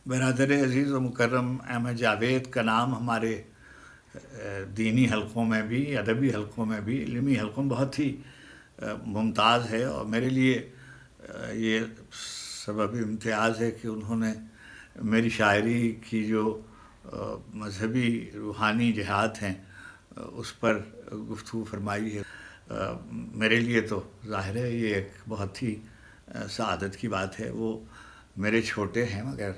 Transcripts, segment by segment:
برادر عزیز و مکرم احمد جاوید کا نام ہمارے دینی حلقوں میں بھی، ادبی حلقوں میں بھی، علمی حلقوں میں بہت ہی ممتاز ہے، اور میرے لیے یہ سبب امتیاز ہے کہ انہوں نے میری شاعری کی جو مذہبی روحانی جہات ہیں اس پر گفتگو فرمائی ہے۔ میرے لیے تو ظاہر ہے یہ ایک بہت ہی سعادت کی بات ہے۔ وہ میرے چھوٹے ہیں مگر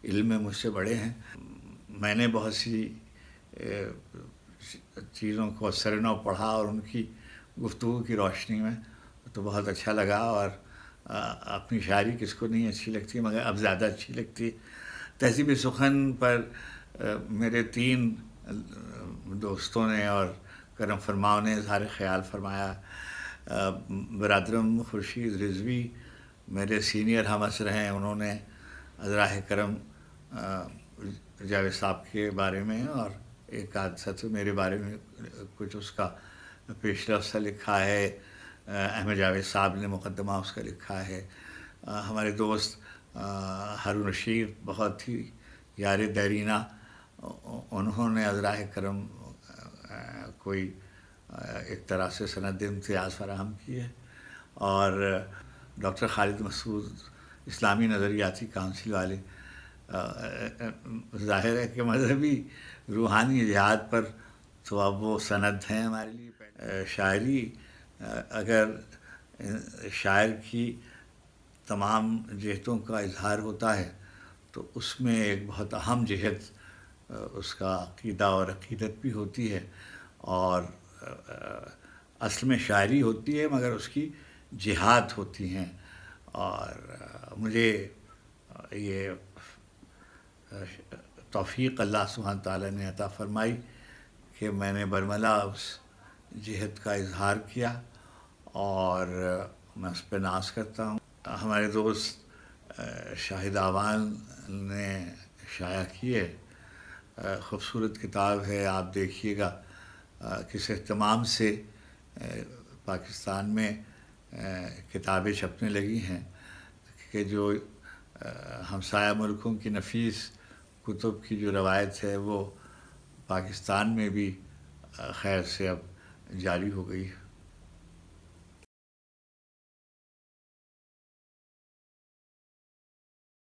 علم میں مجھ سے بڑے ہیں۔ میں نے بہت سی چیزوں کو سرنو پڑھا اور ان کی گفتگو کی روشنی میں تو بہت اچھا لگا، اور اپنی شاعری کس کو نہیں اچھی لگتی، مگر اب زیادہ اچھی لگتی۔ تہذیب سخن پر میرے 3 دوستوں نے اور کرم فرماؤں نے اظہار خیال فرمایا۔ برادرم خورشید رضوی میرے سینئر ہم عصر ہیں، انہوں نے ازراہ کرم جاوید صاحب کے بارے میں اور ایک آدھ سطر میرے بارے میں کچھ اس کا پیش رفت سا لکھا ہے۔ احمد جاوید صاحب نے مقدمہ اس کا لکھا ہے۔ ہمارے دوست ہارون رشید بہت ہی یار دیرینہ، انہوں نے ازراہ کرم کوئی ایک طرح سے سند امتیاز فراہم کی ہے، اور ڈاکٹر خالد مسعود اسلامی نظریاتی کونسل والے، ظاہر ہے کہ مذہبی روحانی جہاد پر تو اب وہ سند ہیں ہمارے لیے۔ شاعری اگر شاعر کی تمام جہتوں کا اظہار ہوتا ہے تو اس میں ایک بہت اہم جہت اس کا عقیدہ اور عقیدت بھی ہوتی ہے، اور اصل میں شاعری ہوتی ہے مگر اس کی جہات ہوتی ہیں۔ اور مجھے یہ توفیق اللہ سبحانہ تعالیٰ نے عطا فرمائی کہ میں نے برملا اس جہت کا اظہار کیا، اور میں اس پہ ناز کرتا ہوں۔ ہمارے دوست شاہد آوان نے شائع کی ہے، خوبصورت کتاب ہے، آپ دیکھیے گا کس اہتمام سے پاکستان میں کتابیں چھپنے لگی ہیں کہ جو ہمسایہ ملکوں کی نفیس کتب کی جو روایت ہے وہ پاکستان میں بھی خیر سے اب جاری ہو گئی ہے۔